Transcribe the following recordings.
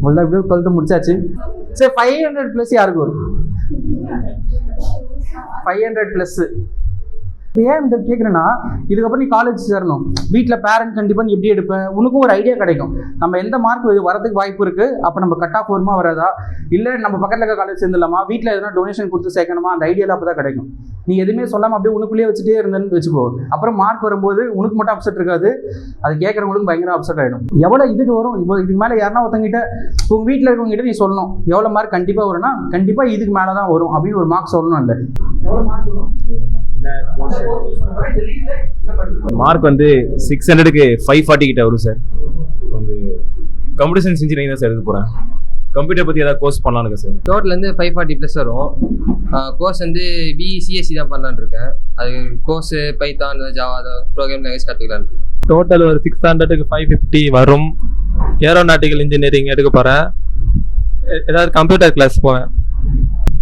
அவ்வளோதான், எப்படியோ 12th முடிச்சாச்சு. சரி 500+ யாருக்கு வரும்? 500+. ஏன் இந்த கேட்குறேன்னா, இதுக்கப்புறம் நீ காலேஜ் சேரணும், வீட்டில் பேரண்ட் கண்டிப்பாக நீ எப்படி எடுப்ப, உனக்கும் ஒரு ஐடியா கிடைக்கும். நம்ம எந்த மார்க் வரதுக்கு வாய்ப்பு இருக்குது, அப்போ நம்ம கட் ஆஃப் வருமா வராதா, இல்லை நம்ம பக்கத்தில் இருக்க காலேஜ் சேர்ந்துடலாமா, வீட்டில் எதனா டொனேஷன் கொடுத்து சேர்க்கணுமா, அந்த ஐடியாவில் அப்போ தான் கிடைக்கும். நீ எதுவுமே சொல்லாமல் அப்படியே உனக்குள்ளேயே வச்சுட்டே இருந்தேன்னு வச்சுக்கோ, அப்புறம் மார்க் வரும்போது உனக்கு மட்டும் அப்செட் இருக்காது, அது கேட்குறவங்களுக்கு பயங்கர அப்செட் ஆகிடும். எவ்வளோ இதுக்கு வரும், இப்போ இதுக்கு மேலே யாருன்னா ஒருத்தங்கிட்ட உங்கள் வீட்டில் இருக்கவங்ககிட்ட நீ சொல்லணும் எவ்வளோ மார்க் கண்டிப்பாக வரும்னா, கண்டிப்பாக இதுக்கு மேலே தான் வரும் அப்படின்னு ஒரு மார்க் சொல்லணும். இல்லை எவ்வளோ மார்க் வரும்? மார்க் வந்து 600க்கு 540 கிட்ட வரும் சார். வந்து கம்ப்யூட்டர் சயின்ஸ் இன்ஜினியரிங் தான் சார் எடுக்க போகிறேன். கம்ப்யூட்டர் பற்றி ஏதாவது கோர்ஸ் பண்ணலான்னு சார். டோட்டல் வந்து 540+ வரும். கோர்ஸ் வந்து BCSE தான் பண்ணலான்னு இருக்கேன். அது course Python, Java, program language கற்றுக்கலான்னு. டோட்டல் ஒரு 600க்கு 550 வரும். ஏரோநாட்டிக்கல் இன்ஜினியரிங் எடுக்க போகிறேன். ஏதாவது கம்ப்யூட்டர் கிளாஸ் போவேன்.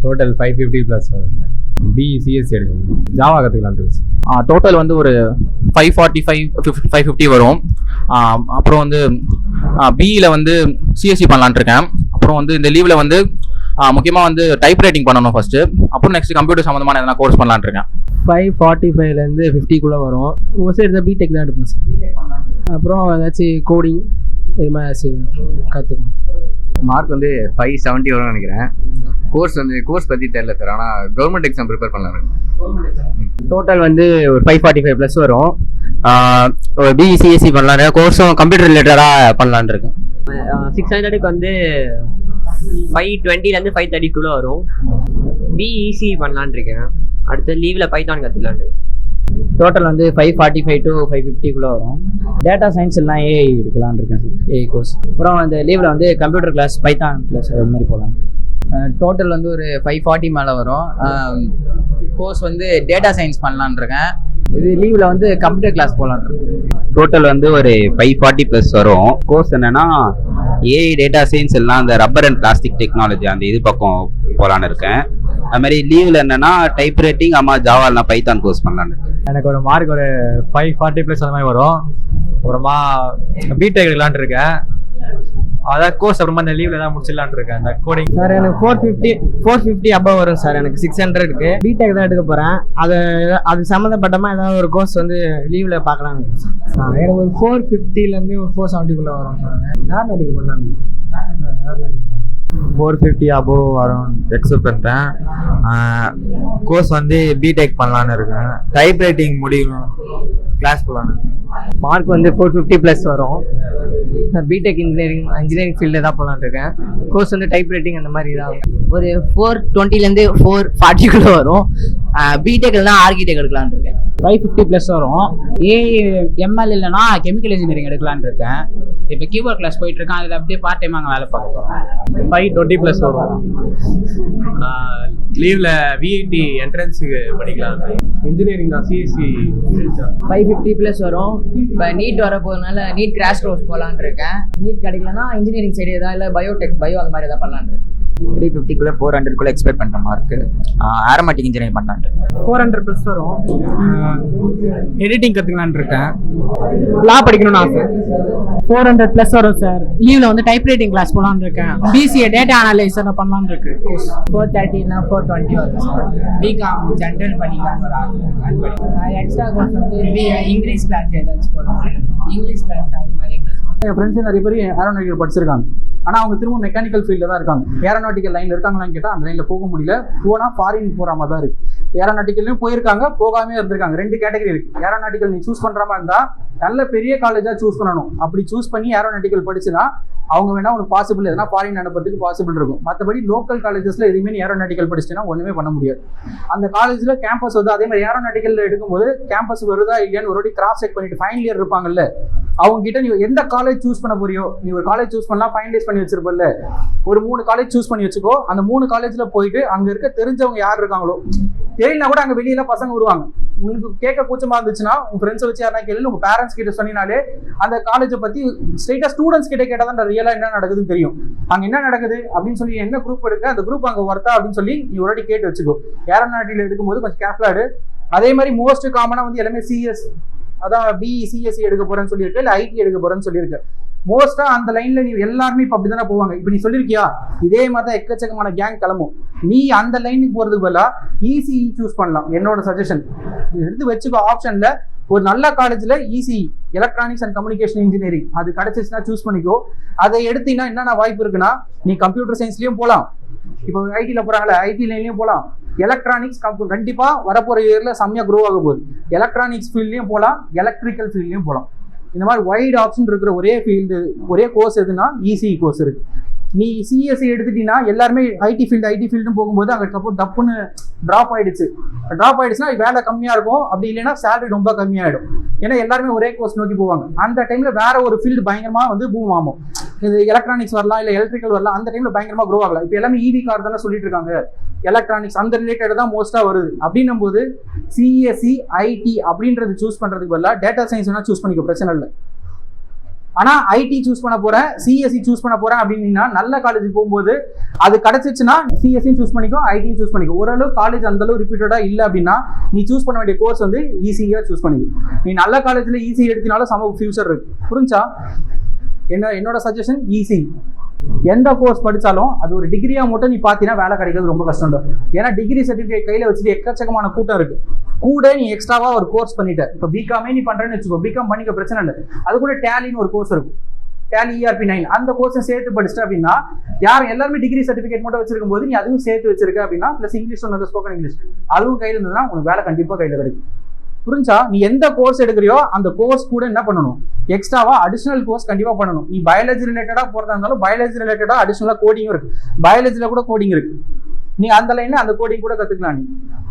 டோட்டல் 550+ வரும் சார். BCSE எடுக்கணும், ஜாவா கற்றுக்கலான்ட்டு. டோட்டல் வந்து ஒரு 545 550 வரும். அப்புறம் வந்து பிஇயில் வந்து CSE பண்ணலான் இருக்கேன். அப்புறம் வந்து இந்த லீவில் வந்து முக்கியமாக வந்து டைப் ரைட்டிங் பண்ணணும் ஃபர்ஸ்ட்டு. அப்புறம் நெக்ஸ்ட் கம்ப்யூட்டர் சம்மந்தமான எதனா கோர்ஸ் பண்ணலான் இருக்கேன். 545லேருந்து 50க்குள்ளே வரும். மோஸ்ட்லி எடுத்தால் பிடெக் தான் எடுப்போம் சார். அப்புறம் ஏதாச்சும் கோடிங் இது மாதிரி ஏதாச்சும் கற்றுக்கணும். மார்க் வந்து 570 வரும்னு நினைக்கிறேன். கோர்ஸ் பற்றி தெரியல சார், ஆனால் கவர்மெண்ட் எக்ஸாம் ப்ரிப்பேர் பண்ணலாம். டோட்டல் வந்து ஒரு 545+ வரும். ஒரு BCSE பண்ணலான், கோர்ஸும் கம்ப்யூட்டர் ரிலேட்டடாக பண்ணலான் இருக்கேன். 600க்கு வந்து 520லேருந்து 530க்குள்ளே வரும். BECE பண்ணலான் இருக்கேன். அடுத்த லீவில் பைத்தான் கற்றுக்கலான் இருக்கேன். டோட்டல் வந்து 545 to 550க்குள்ளே வரும். டேட்டா சயின்ஸ் எல்லாம் AI எடுக்கலான்னு இருக்கேன் சார், AI கோர்ஸ். அப்புறம் அந்த லீவில் வந்து கம்ப்யூட்டர் கிளாஸ், பைத்தான் கிளாஸ் அது மாதிரி போகலாம். டோட்டல் வந்து ஒரு 540 மேலே வரும். கோர்ஸ் வந்து டேட்டா சயின்ஸ் பண்ணலான் இருக்கேன். இது லீவில் வந்து கம்ப்யூட்டர் கிளாஸ் போகலான் இருக்கேன். டோட்டல் வந்து ஒரு 540+ வரும். கோர்ஸ் என்னன்னா AI டேட்டா சயின்ஸ் எல்லாம் அந்த ரப்பர் அண்ட் பிளாஸ்டிக் டெக்னாலஜி அந்த இது பக்கம் போகலான்னு இருக்கேன். அது மாதிரி லீவில் என்னன்னா டைப் ரைட்டிங், ஜாவா இல்லைனா பைத்தான் கோர்ஸ் பண்ணலான்னு இருக்கேன். எனக்கு ஒரு மார்க் ஒரு 540+ அந்த மாதிரி வரும். அப்புறமா பிடெக் எடுக்கலான் இருக்கேன். அதான் கோர்ஸ் அப்புறமா இந்த லீவ்ல தான் முடிச்சிடலான்னு இருக்கேன். அந்த கோடிங் சார் எனக்கு 450 above வரும் சார். எனக்கு 600க்கு பிடெக் தான் எடுக்க போகிறேன். அது சம்மந்தப்பட்டமா ஏதாவது ஒரு கோர்ஸ் வந்து லீவில் பார்க்கலான்னு இருக்கேன் சார். எனக்கு ஒரு 450லேருந்து ஒரு 470க்குள்ளே வரும் சார். ஏர்நாட்டிக்கல் பண்ணலான்னு. 450 above வரும் எக்ஸ்பெக்ட் பண்ணுறேன். கோர்ஸ் வந்து பிடெக் பண்ணலான்னு இருக்கேன். டைப் ரைட்டிங் முடியணும், கிளாஸ் போகலான்னு. மார்க் வந்து 450+ வரும் சார். பிடெக் இன்ஜினியரிங் ஃபீல்டில் தான் போகலான்னு இருக்கேன். கோர்ஸ் வந்து டைப் ரைட்டிங் அந்த மாதிரி தான். ஒரு 420லேருந்து 440க்குள்ளே வரும். பிடெக் இல்லைனா ஆர்கிடெக்ட் எடுக்கலான்னு இருக்கேன். 550+ வரும். ML இல்லைனா கெமிக்கல் இன்ஜினியரிங் எடுக்கலான்னு இருக்கேன். இப்போ கீபோர்ட் கிளாஸ் போயிட்டு இருக்கேன். அதில் அப்படியே பார்ட் டைம் அங்கே வேலை பார்க்க போகிறோம். 520+ வரும். லீவில் VIT என்ட்ரன்ஸுக்கு படிக்கலாம். இன்ஜினியரிங் தான், CSE 550+ வரும். இப்போ நீட் வர போகிறதுனால நீட் கிராஷ் கோர்ஸ் போகலான் இருக்கேன். நீட் கிடைக்கலன்னா இன்ஜினியரிங் சைடு ஏதாவது இல்லை பயோ அந்த மாதிரி எதாவது பண்ணலான் இருக்கேன். 350க்குள்ளே 400க்குள்ளே எக்ஸ்பெக்ட் பண்ணுற மார்க்கு. ஏரோநாட்டிக் இன்ஜினியரிங் பண்ணலான். 400+ வரும். எடிட்டிங் கற்றுக்கலான் இருக்கேன். லா படிக்கணும்னு ஆசை. 400+ வரும் சார். லீவில் வந்து டைப் ரைட்டிங் கிளாஸ் போகலான்னு இருக்கேன். BCA டேட்டா அனலைசர் பண்ணலான்னு இருக்கு. 430 420 வரும் சார். பிகாம் ஜென்ரல் படிக்கலான்னு ஒரு ஆசை. எக்ஸ்ட்ரா கோர்ஸ் வந்து இங்கிலீஷ் கிளாஸ் ஏதாச்சும் போகலாம். இங்கிலீஷ் கிளாஸ் அது மாதிரி. என் ஃப்ரெண்ட்ஸே நிறைய பேர் ஏரோநாட்டிக்கல் படிச்சிருக்காங்க. ஆனால் அவங்க திரும்ப மெக்கானிக்கல் ஃபீல்டில் தான் இருக்காங்க. ஏரோநாட்டிக்கல் லைனில் இருக்காங்களான்னு கேட்டால் அந்த லைனில் போக முடியல. போனால் ஃபாரின் போகிற மாதிரி தான் இருக்குது. ஏரோநாட்டிக்கல்லையும் போயிருக்காங்க, போகாமே இருந்திருக்காங்க. 2 கேட்டகரி இருக்குது. ஏரோநாட்டிக்கல் நீ சூஸ் பண்ணுற மாதிரி இருந்தால் நல்ல பெரிய காலேஜாக சூஸ் பண்ணணும். அப்படி சூஸ் பண்ணி ஏரோநாட்டிக்கல் படிச்சுன்னா அவங்க வேணா உனக்கு பாசிபிள் எதுனா ஃபாரின் அனுப்புறதுக்கு பாசிபிள் இருக்கும். மற்றபடி லோக்கல் காலேஜஸில் எதுவுமே நீ ஏரோநாட்டிக்கல் படிச்சுன்னா ஒன்றுமே பண்ண முடியாது. அந்த காலேஜில் கேம்பஸ் வந்து அதே மாதிரி ஏரோநாட்டிக்கல் எடுக்கும்போது கேம்பஸ் வருதா இல்லையான்னு ஒரு வாட்டி கிராஸ் செக் பண்ணிட்டு ஃபைனல் இயர் இருப்பாங்கல்ல, அவங்க கிட்ட நீ எந்த காலேஜ் சூஸ் பண்ண போறியோ, நீ ஒரு காலேஜ் சூஸ் பண்ணலாம், ஃபைனலைஸ் பண்ணி வச்சிருப்பல, ஒரு 3 காலேஜ் சூஸ் பண்ணி வச்சுக்கோ. அந்த 3 காலேஜில் போயிட்டு அங்கே இருக்க தெரிஞ்சவங்க யார் இருக்காங்களோ, தெரியலனா கூட அங்கே வெளியில பசங்க வருவாங்க. உனக்கு கேட்க கூச்சமா இருந்துச்சுன்னா உங்க ஃப்ரெண்ட்ஸை வச்சு யாரா கேள்வி, உங்க பேரண்ட்ஸ் கிட்ட சொன்னீங்கனாலே அந்த காலேஜை பத்தி ஸ்ட்ரெயிட்டா ஸ்டூடெண்ட்ஸ் கிட்ட கேட்டால் தான் ரியலா என்ன நடக்குதுன்னு தெரியும். அங்க என்ன நடக்குது அப்படின்னு சொல்லி, என்ன குரூப் எடுக்க, அந்த குரூப் அங்க ஒர்த்தா அப்படின்னு சொல்லி நீ ஒரு வாட்டி கேட்டு வச்சுக்கோ. ஏரோநாட்டிக்கல் எடுக்கும்போது கொஞ்சம் கேர்ஃபுல்லா எடு. அதே மாதிரி மோஸ்ட் காமனா வந்து எல்லாமே CS, அதான் BE CSE எடுக்க போறேன்னு சொல்லியிருக்கேன், இல்லை IT எடுக்க போறேன்னு சொல்லியிருக்கேன். மோஸ்டா அந்த லைன்ல நீ எல்லாருமே இப்போ அப்படி தானே போவாங்க. இப்போ நீ சொல்லியிருக்கியா இதே மாதிரி தான் எக்கச்சக்கமான கேங் கிளம்பும். நீ அந்த லைனுக்கு போறதுக்கு பதிலாக இசிஇ சூஸ் பண்ணலாம். என்னோட சஜஷன் எடுத்து வச்சுக்கோ. ஆப்ஷன்ல ஒரு நல்ல காலேஜ்ல ECE electronics and communication engineering அது கிடைச்சிச்சுன்னா சூஸ் பண்ணிக்கோ. அதை எடுத்தீங்கன்னா என்னென்ன வாய்ப்பு இருக்குன்னா, நீ கம்ப்யூட்டர் சயின்ஸ்லயும் போகலாம், இப்போ ஐடில போறாங்களே ஐடி லைன்லயும் போகலாம், எலக்ட்ரானிக்ஸ் கண்டிப்பா வரப்போற இயர்ல செம்மையா க்ரோ ஆக போகுது. எலக்ட்ரானிக்ஸ் ஃபீல்ட்லயும் போகலாம், எலக்ட்ரிக்கல் ஃபீல்ட்லயும் போகலாம். இந்த மாதிரி வைட் ஆப்ஷன் இருக்கிற ஒரே கோர்ஸ் எதுனா இசிஇ கோர்ஸ் இருக்கு. நீ சிஎஸ்சி எடுத்துட்டீங்கன்னா எல்லாருமே ஐடி ஃபீல்டுன்னு போகும்போது அங்கே சப்போர்ட் டப்புன்னு ட்ராப் ஆயிடுச்சுன்னா வேலை கம்மியாக இருக்கும். அப்படி இல்லைன்னா சேலரி ரொம்ப கம்மியாயிடும். ஏன்னா எல்லாருமே ஒரே கோர்ஸ் நோக்கி போவாங்க. அந்த டைம்ல வேற ஒரு ஃபீல்டு பயங்கரமாக வந்து பூம் ஆகும். இது எலக்ட்ரானிக்ஸ் வரலாம், இல்லை எலக்ட்ரிக்கல் வரலாம். அந்த டைம்ல பயங்கரமாக க்ரோ ஆகலாம். இப்போ எல்லாமே இவி கார் தானே சொல்லிட்டு இருக்காங்க. எலக்ட்ரானிக்ஸ் அந்த ரிலேட்டட் தான் மோஸ்டா வருது. அப்படின்னும் போது சிஎஸ்சி ஐடி அப்படின்றது சூஸ் பண்றதுக்கு பதிலாக டேட்டா சயின்ஸ் வேணா சூஸ் பண்ணிக்க, பிரச்சனை இல்லை. ஆனா ஐடி சூஸ் பண்ண போறேன், சிஎஸ்சி சூஸ் பண்ண போறேன் அப்படின்னா நல்ல காலேஜ் போகும்போது அது கிடைச்சிச்சுன்னா சிஎஸ்சி சூஸ் பண்ணிக்கோ, ஐடியும் சூஸ் பண்ணிக்கோ. ஓரளவு காலேஜ் அந்த அளவு ரிப்பீட்டடா இல்லை அப்படின்னா நீ சூஸ் பண்ண வேண்டிய கோர்ஸ் வந்து ஈஸியா சூஸ் பண்ணிக்கோ. நீ நல்ல காலேஜ்ல ஈஸி எடுத்தினாலும் சம ஃபியூச்சர் இருக்கு. புரிஞ்சா? என்னோட சஜஷன் ஈஸி. எந்த கோர்ஸ் படிச்சாலும் அது ஒரு டிகிரியா மட்டும் நீ பாத்தீங்கன்னா வேலை கிடைக்கிறது ரொம்ப கஷ்டம் தான். ஏன்னா டிகிரி சர்டிபிகேட் கையில வச்சுட்டு எக்கச்சக்கமான கூட்டம் இருக்கு. கூட நீ எக்ஸ்ட்ராவா ஒரு கோர்ஸ் பண்ணிட்ட. இப்போ பிகாமே நீ பண்றேன்னு வச்சுக்கோ, பிகாம் பண்ணிக்க பிரச்சனை இல்லை. அது கூட டேலின்னு ஒரு கோர்ஸ் இருக்கும், டேலி ERP9 அந்த கோர்ஸை சேர்த்து படிச்சிட்ட அப்படின்னா எல்லாருமே டிகிரி சர்டிபிகேட் மட்டும் வச்சிருக்கும் போது நீ அதுவும் சேர்த்து வச்சிருக்க அப்படின்னா பிளஸ் இங்கிலீஷ் ஒன்று ஸ்போக்கன் இங்கிலீஷ் அதுவும் கையில் இருந்ததுன்னா உனக்கு வேலை கண்டிப்பா கையில கிடைக்கும். புரிஞ்சா? நீ எந்த கோர்ஸ் எடுக்கிறியோ அந்த கோர்ஸ் கூட என்ன பண்ணணும், எக்ஸ்ட்ராவா அடிஷனல் கோர்ஸ் கண்டிப்பா பண்ணணும். நீ பயாலஜி ரிலேட்டடா போறதா இருந்தாலும் பயாலஜி ரிலேட்டடா அடிஷனலா கோடிங் இருக்கு, பயாலஜில கூட கோடிங் இருக்கு. நீ அந்த லைன்ல அந்த கோடிங் கூட கத்துக்கலாம். நீ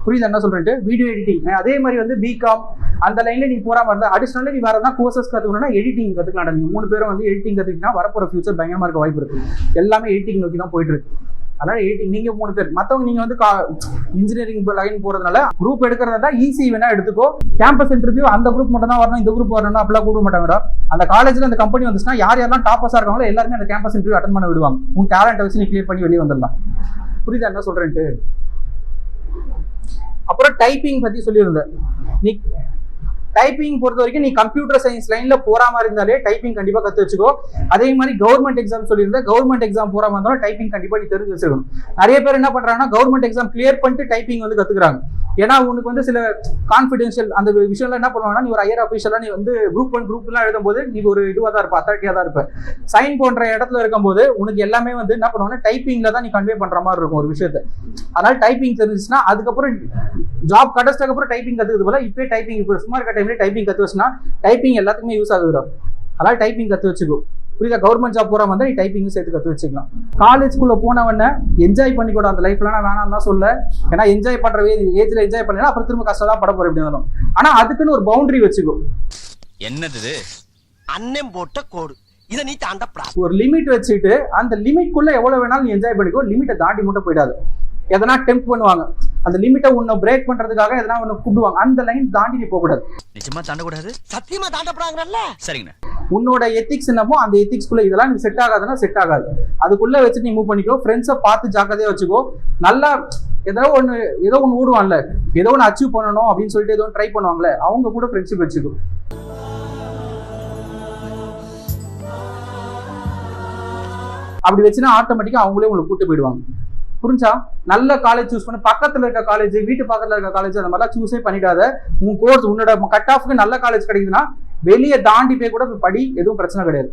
புரியுது என்ன சொல்றேன்? வீடியோ எடிட்டிங் அதே மாதிரி வந்து பிகாம் அந்த லைன்ல நீ போறாம இருந்தா அடிஷனலா நீ வேற ஏதாவது கோர்சஸ் கத்துக்கணும்னா எடிட்டிங் கத்துக்கலாம். நீங்க 3 பேரும் வந்து எடிட்டிங் கத்துக்கிட்டா வரப்போற ஃபியூச்சர் பயங்கரமா இருக்க வாய்ப்பு இருக்கு. எல்லாமே எடிட்டிங் நோக்கி தான் போயிட்டு இருக்கு. அதனால எடிட்டிங் நீங்க 3 பேர், மத்தவங்க நீங்க வந்து இன்ஜினியரிங் லைன் போறதுனால குரூப் எடுக்கிறதா ஈஸி வேணா எடுத்துக்கோ. கேம்பஸ் இன்டர்வியூ அந்த குரூப் மட்டும் தான் வரணும், இந்த குரூப் வரணும் அப்படிலாம் கூப்பிட மாட்டாங்கடா. அந்த காலேஜ்ல அந்த கம்பெனி வந்துச்சுன்னா யாரெல்லாம் டாப்பர்ஸா இருக்காங்களோ எல்லாருமே அந்த கேம்பஸ் இன்டர்வியூ அட்டன் பண்ண விடுவாங்க. உன் டேலண்ட்டை வச்சு நீ கிளியர் பண்ணி வெளியே வந்துடலாம். புரியுதா என்ன சொல்றேன்ட்டு? அப்புறம் டைப்பிங் பத்தி சொல்லியிருந்தேன். நீ டைப்பிங் பொறுத்த வரைக்கும் நீ கம்ப்யூட்டர் சயின்ஸ் லைன்ல போற மாதிரி இருந்தாலே டைப்பிங் கண்டிப்பா கத்து வச்சுக்கோ. அதே மாதிரி கவர்மெண்ட் எக்ஸாம் சொல்லியிருந்தேன், கவர்மெண்ட் எக்ஸாம் போற மாதிரி இருந்தாலும் டைப்பிங் கண்டிப்பா நீ தெரிஞ்சு வச்சிருக்கணும். நிறைய பேர் என்ன பண்றாங்கன்னா கவர்மெண்ட் எக்ஸாம் கிளியர் பண்ணிட்டு டைப்பிங் வந்து கத்துக்கிறாங்க. ஏன்னா உனக்கு வந்து சில கான்ஃபிடென்ஷியல் அந்த விஷயம்லாம் என்ன பண்ணுவாங்கன்னா, நீ ஒரு ஹையர் அஃபீஷியலா நீ வந்து குரூப் 1 குரூப் எல்லாம் எழுதும் போது நீ ஒரு இதுவா தான் இருப்ப, அத்தாரிட்டியா தான் இருப்ப. சைன் போன்ற இடத்துல இருக்கும்போது உனக்கு எல்லாமே வந்து என்ன பண்ணுவாங்கன்னா டைப்பிங்ல தான் நீ கன்வே பண்ற மாதிரி இருக்கும் ஒரு விஷயத்த. அதனால டைப்பிங் தெரிஞ்சுச்சுன்னா அதுக்கப்புறம் ஜாப் கிடைச்சதுக்கு அப்புறம் டைப்பிங் கத்துக்கிறது போல இப்பயே டைப்பிங் இப்போ சும்மா இருக்க டைம்ல டைப்பிங் கத்து வச்சுன்னா டைப்பிங் எல்லாத்துக்குமே யூஸ் ஆகுது. அதனால டைப்பிங் கத்து வச்சுக்கோ. புரியுதா? கவர்மெண்ட் ஜாப் போற மாதிரி நீ டைப்பிங்கும் சேர்த்து கத்து வச்சுக்கலாம். காலேஜ்குள்ள போனவன என்ஜாய் பண்ணிக்கூட அந்த லைஃப்லாம் வேணாம் தான் சொல்ல. ஏன்னா என்ஜாய் பண்ற ஏஜ்ல என்ஜாய் பண்ணா அப்புறம் திரும்ப கஷ்டம் தான் பட போற எப்படி இருந்தாலும். ஆனா அதுக்குன்னு ஒரு பவுண்டரி வச்சுக்கோ. என்னது அண்ணன் போட்ட கோடு, இதை நீ தாண்டப்படா. ஒரு லிமிட் வச்சுட்டு அந்த லிமிட்குள்ள எவ்வளவு வேணாலும் நீ என்ஜாய் பண்ணிக்கோ. லிமிட்டை தாண்டி மட்டும் போயிடாது. எதனா டெம்ப் பண்ணுவாங்க, அந்த லிமிட்டை உன்னை பிரேக் பண்றதுக்காக எதனா ஒன்னு கூப்பிடுவாங்க, அந்த லைன் தாண்டி நீ போக கூடாது. நிச்சயமா தாண்டக்கூடாது, சத்தியமா தாண்டப்படாங்கல்ல. சரிங்க. உன்னோட எத்திக்ஸ் என்னமோ அந்த எத்திக்ஸ்குள்ள இதெல்லாம் நீ செட் ஆகாதுன்னா செட் ஆகாது. அதுக்குள்ள வச்சுட்டு நீ மூவ் பண்ணிக்கோ. ஃப்ரெண்ட்ஸை பார்த்து ஜாக்கிரதையா வச்சுக்கோ. நல்லா ஏதோ ஒன்று ஓடுவான்ல, ஏதோ ஒன்று அச்சீவ் பண்ணணும் அப்படின்னு சொல்லிட்டு ஏதோ ட்ரை பண்ணுவாங்களே, அவங்க கூட ஃப்ரெண்ட்ஷிப் வச்சுக்கோ. அப்படி வச்சுன்னா ஆட்டோமேட்டிக்கா அவங்களே உங்களுக்கு கூட்டு போயிடுவாங்க. புரிஞ்சா? நல்ல காலேஜ் சூஸ் பண்ணி பக்கத்துல இருக்க காலேஜ், வீட்டு பக்கத்துல இருக்க காலேஜ் அந்த மாதிரிலாம் சூஸே பண்ணிடாத. உன் கோர்ஸ் உன்னோட கட் ஆஃப்க்கு நல்ல காலேஜ் கிடைக்குதுன்னா வெளியே தாண்டி போய் கூட படி, எதுவும் பிரச்சனை கிடையாது.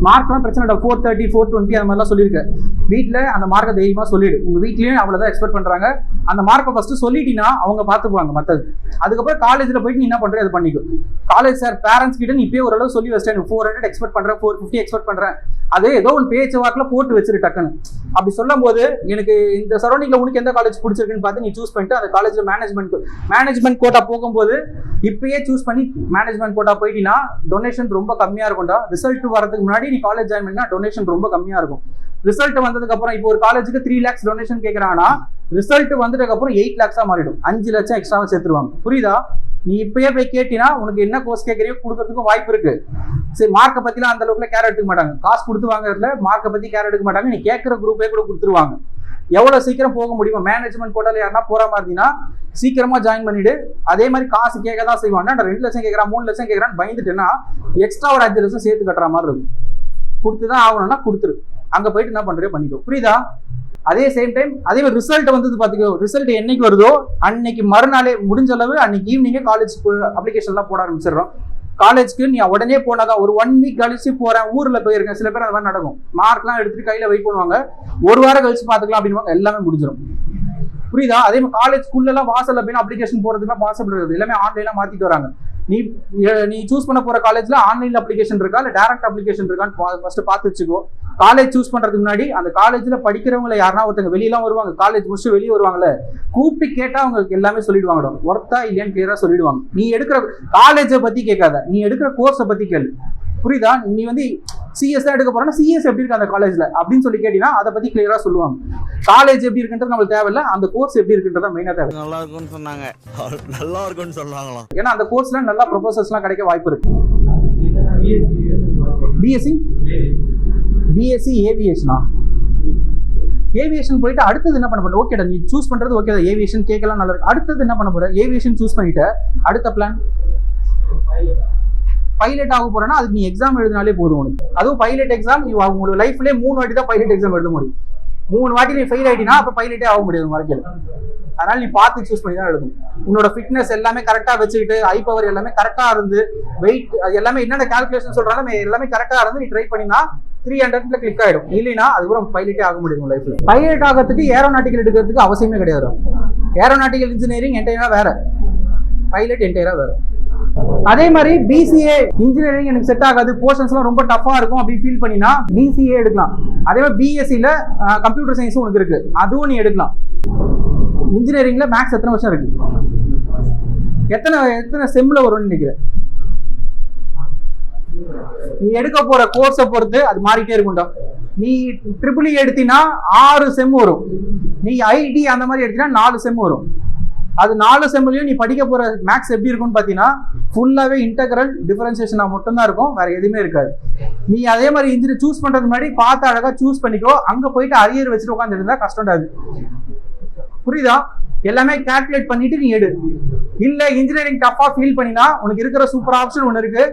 மார்க்லாம் பிரச்சனை இல்லை. 430 420 அந்த மாதிரிலாம் சொல்லியிருக்கேன். வீட்டில் அந்த மார்க்கை தைரியமாக சொல்லிடு. உங்க வீட்லயும் அவ்வளோதான் எக்ஸ்பெக்ட் பண்றாங்க. அந்த மார்க்கை ஃபர்ஸ்ட் சொல்லிட்டீங்கன்னா அவங்க பார்த்துக்குவாங்க மற்றது. அதுக்கப்புறம் காலேஜில் போயிட்டு நீ என்ன பண்ற அது பண்ணிக்கோ. காலேஜ் சார் பேரண்ட்ஸ் கிட்ட நீ இப்பயே ஓரளவு சொல்லி வச்சிட்டேன், 400 எக்ஸ்பெக்ட் பண்றேன், 450 எக்ஸ்பெக்ட் பண்றேன். அதே ஏதோ ஒரு பேச்சு வாக்கில் போட்டு வச்சிரு டக்குன்னு. அப்படி சொல்லும் போது எனக்கு இந்த சரௌண்டிங்ல உனக்கு எந்த காலேஜ் பிடிச்சிருக்குன்னு பார்த்து நீ சூஸ் பண்ணிட்டு அந்த காலேஜ்ல மேனேஜ்மெண்ட் கோட்டா போகும்போது இப்பயே சூஸ் பண்ணி மேனேஜ்மெண்ட் கோட்டா போயிட்டீங்கன்னா டொனேஷன் ரொம்ப கம்மியா இருக்கும்டா. ரிசல்ட் வரதுக்கு முன்னாடி நீ காலேஜ் ஜாயின் பண்ணா டொனேஷன் ரொம்ப கம்மியா இருக்கும். ரிசல்ட் வந்ததுக்கு அப்புறம் இப்போ ஒரு காலேஜுக்கு 3 lakhs டொனேஷன் கேட்கறாங்கன்னா ரிசல்ட் வந்ததுக்கு அப்புறம் 8 lakhs மாறிடும். 5 லட்சம் எக்ஸ்ட்ராவா சேர்த்துருவாங்க. புரியுதா? நீ இப்பயே போய் கேட்டீங்கன்னா உனக்கு என்ன கோர்ஸ் கேட்கறியோ கொடுக்கறதுக்கும் வாய்ப்பு இருக்கு. சரி, மார்க்கை பத்திலாம் அந்த அளவுக்குல கேர் எடுத்துக்க மாட்டாங்க. காசு கொடுத்து வாங்குறதுல மார்க்கை பத்தி கேர் எடுக்க மாட்டாங்க. நீ கேட்கிற குரூப்பே கூட கொடுத்துருவாங்க. எவ்வளவு சீக்கிரம் போக முடியுமோ மேனேஜ்மெண்ட் கோட்டால யாருன்னா போற மாதிரி இருந்தீங்கன்னா சீக்கிரமா ஜாயின் பண்ணிடு. அதே மாதிரி காசு கேட்க தான் செய்வாங்க. 2 லட்சம் கேட்கறான் 3 லட்சம் கேட்கறான்னு பயந்துட்டுன்னா எக்ஸ்ட்ரா ஒரு 5 லட்சம் சேர்த்து கட்டுற மாதிரி இருக்கும். கொடுத்து தான் ஆகணும்னா கொடுத்துரு, அங்கே போயிட்டு என்ன பண்ணுறியோ பண்ணிக்கோ. புரியுதா? அதே சேம் டைம் அதே மாதிரி ரிசல்ட் வந்து பார்த்துக்கோ, ரிசல்ட் என்னைக்கு வருதோ அன்னைக்கு மறுநாளே முடிஞ்ச அளவு அன்னைக்கு ஈவினிங்கே காலேஜ் அப்ளிகேஷன்லாம் போட ஆரம்பிச்சிடுறோம். காலேஜ்க்கு நீ உடனே போனாதான், ஒரு 1 வீக் கழிச்சு போறேன், ஊர்ல போயிருக்கேன், சில பேர் அந்த மாதிரி நடக்கும். மார்க்லாம் எடுத்துட்டு கையில வெயிட் பண்ணுவாங்க, ஒரு வாரம் கழிச்சு பாத்துக்கலாம் அப்படின்னு எல்லாமே முடிஞ்சிடும். புரியுதா? அதே மாதிரி காலேஜ் ஸ்கூல்லாம் வாசல்ல போய் அப்ளிகேஷன் போறதுக்குலாம் பாசிபிள் இருக்குது. எல்லாமே ஆன்லைன்ல மாத்திட்டு வராங்க. நீ சூஸ் பண்ண போற காலேஜ்ல ஆன்லைன்ல அப்ளிகேஷன் இருக்கா இல்ல டைரக்ட் அப்ளிகேஷன் இருக்கான்னு ஃபர்ஸ்ட் பார்த்து வச்சுக்கோ. காலேஜ் சூஸ் பண்றதுக்கு முன்னாடி அந்த காலேஜ்ல படிக்கிறவங்களை யாருன்னா ஒருத்தங்க வெளியெல்லாம் வருவாங்க, காலேஜ் முடிச்சு வெளியே வருவாங்கல்ல, கூப்பிட்டு கேட்டா அவங்களுக்கு எல்லாமே சொல்லிடுவாங்க, ஒர்த்தா இல்லையான்னு கிளியரா சொல்லிடுவாங்க. நீ எடுக்கிற காலேஜை பத்தி கேட்காத, நீ எடுக்கிற கோர்ஸை பத்தி கேளு. புரியுதா? நீ வந்து சிஎஸ் தான் எடுக்க போறேன்னா சிஎஸ் எப்படி இருக்கு அந்த காலேஜ்ல அப்படின்னு சொல்லி கேட்டீங்கன்னா அதை பத்தி கிளியரா சொல்லுவாங்க. காலேஜ் எப்படி இருக்குன்றது நம்மளுக்கு தேவையில்ல, அந்த கோர்ஸ் எப்படி இருக்குன்றத மெயினா தேவை. நல்லா இருக்கும்னு சொன்னாங்க, நல்லா இருக்கும்னு சொன்னாங்களாம். ஏன்னா அந்த கோர்ஸ்ல நல்லா ப்ரொஃபசர்ஸ்லாம் கிடைக்க வாய்ப்பு இருக்கு. பிஎஸ்சி ஏவியேஷனா? ஏவியேஷன் போயிட்டு அடுத்தது என்ன பண்ண போற? ஓகேடா, நீ சூஸ் பண்றது ஓகே, ஏவியேஷன் கேட்கலாம் நல்லா இருக்கு. அடுத்தது என்ன பண்ண போற? ஏவியேஷன் சூஸ் பண்ணிட்டு அடுத்த பிளான் பைலட் ஆக போறேன்னா அதுக்கு நீ எக்ஸாம் எழுதினாலே போதும் உனக்கு. அதுவும் பைலட் எக்ஸாம் நீ உங்களோட லைஃப்லேயே 3 வாட்டி தான் பைலட் எக்ஸாம் எழுத முடியும். 3 வாட்டி நீ ஃபெயில் ஆயிட்டீங்கன்னா அப்போ பைலட்டே ஆக முடியாது வாழ்க்கையில். அதனால நீ பார்த்து சூஸ் பண்ணி தான் எழுதணும். உன்னோட ஃபிட்னஸ் எல்லாமே கரெக்டாக வச்சுக்கிட்டு, ஐ பவர் எல்லாமே கரெக்டாக இருந்து, வெயிட் அது எல்லாமே என்னென்ன கால்குலேஷன் சொல்றாங்க எல்லாமே கரெக்டாக இருந்து நீ ட்ரை பண்ணினா 300 கிளிக் ஆகிடும். இல்லைன்னா அதுக்கப்புறம் பைலட்டே ஆக முடியும் லைஃப்ல. பைலட் ஆகிறதுக்கு ஏரோநாட்டிக்கல் எடுக்கிறதுக்கு அவசியமே கிடையாது. ஏரோநாட்டிக்கல் இன்ஜினியரிங் என்டையரா வேற, பைலட் என்டையரா வேற. அதே மாதிரி பிசிஏ இன்ஜினியரிங் எனக்கு செட் ஆகாது, போர்ஷன்ஸ்லாம் ரொம்ப டஃபா இருக்கும் அப்படின்னு ஃபீல் பண்ணினா பிசிஏ எடுக்கலாம். அதே மாதிரி பிஎஸ்சியில் கம்ப்யூட்டர் சயின்ஸும் உனக்கு இருக்கு, அதுவும் நீ எடுக்கலாம். இன்ஜினியரிங்ல மேக்ஸ் எத்தனை வருஷம் இருக்கு? எத்தனை செம்ல வரும்னு நினைக்கிறேன்? நீ எடுக்க போற கோர்ஸை பொறுத்து அது மாறிட்டே இருக்கும்டா. நீ ட்ரிபிள் எடுத்தினா 6 செம் வரும், நீ ஐடி அந்த மாதிரி எடுத்தினா 4 செம் வரும். அது 4 செம்லையும் நீ படிக்க போற மேக்ஸ் எப்படி இருக்கும்னு பாத்தீங்கன்னா ஃபுல்லாவே இன்டெகிரல் டிஃபரன்சியேஷனா மட்டும் தான் இருக்கும், வேற எதுவுமே இருக்காது. நீ அதே மாதிரி இன்ஜினியர் சூஸ் பண்றது முன்னாடி பார்த்து அழகா சூஸ் பண்ணிக்கோ. அங்க போயிட்டு அரியர் வச்சுட்டு உட்காந்து இருந்தா கஷ்டம்டாது. புரியுதா? எல்லாமே கால்குலேட் பண்ணிட்டு நீ எடு. இல்ல இன்ஜினியரிங் டஃபா ஃபீல் பண்ணினா உனக்கு இருக்கிற சூப்பர் ஆப்ஷன் ஒன்று இருக்கு.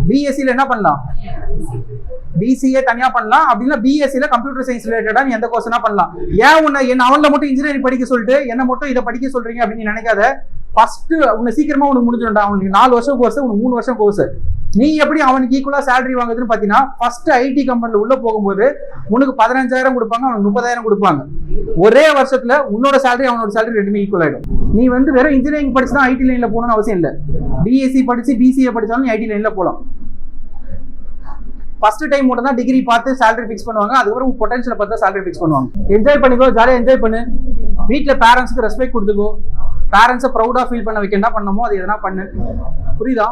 பிஎஸ்சியில் என்ன பண்ணலாம்? பிசிஏ தனியா பண்ணலாம். அப்படின்னா பிஎஸ்சியில கம்ப்யூட்டர் சயின்ஸ் ரிலேட்டடா நீ எந்த கோர்ஸ்னா பண்ணலாம். ஏன் என்ன அவன்ல மட்டும் இன்ஜினியரிங் படிக்க சொல்லிட்டு என்ன மட்டும் இதை படிக்க சொல்றீங்க அப்படின்னு நினைக்காத. ஃபர்ஸ்ட் உன்னை சீக்கிரமா உனக்கு முடிஞ்சிடும்டா. அவனுக்கு 4 வருஷம் கோர்ஸ், உனக்கு 3 வருஷம் கோர்ஸ். நீ எப்படி அவனுக்கு ஈக்குவலா சேலரி வாங்குதுன்னு பாத்தீங்கன்னா ஃபர்ஸ்ட் ஐடி கம்பெனில உள்ள போகும்போது உனக்கு 15,000 கொடுப்பாங்க, அவனுக்கு 30,000 கொடுப்பாங்க. ஒரே வருஷத்துல உன்னோட சேலரி அவனோட சேலரி ரெண்டுமே ஈக்குவல் ஆயிடும். நீ வந்து வெறும் இன்ஜினியரிங் படிச்சு தான் ஐடி லைன்ல போகணும்னு அவசியம் இல்லை. பிஎஸ்சி படிச்சு பிசிஏ படிச்சாலும் நீ ஐடி லைன்ல போகலாம். ஃபர்ஸ்ட் டைம் மட்டும் தான் டிகிரி பார்த்து சேலரி ஃபிக்ஸ் பண்ணுவாங்க, அதுக்கப்புறம் பொட்டன்ஷியலை பார்த்து சேலரி ஃபிக்ஸ் பண்ணுவாங்க. என்ஜாய் பண்ணிக்கோ, ஜாலியாக என்ஜாய் பண்ணு. வீட்டில் பேரண்ட்ஸ்க்கு ரெஸ்பெக்ட் கொடுத்துக்கோ. பேரண்ட்ஸை ப்ரௌடாக ஃபீல் பண்ண வைக்க என்ன பண்ணணுமோ அது எதனா பண்ணு. புரியுதா?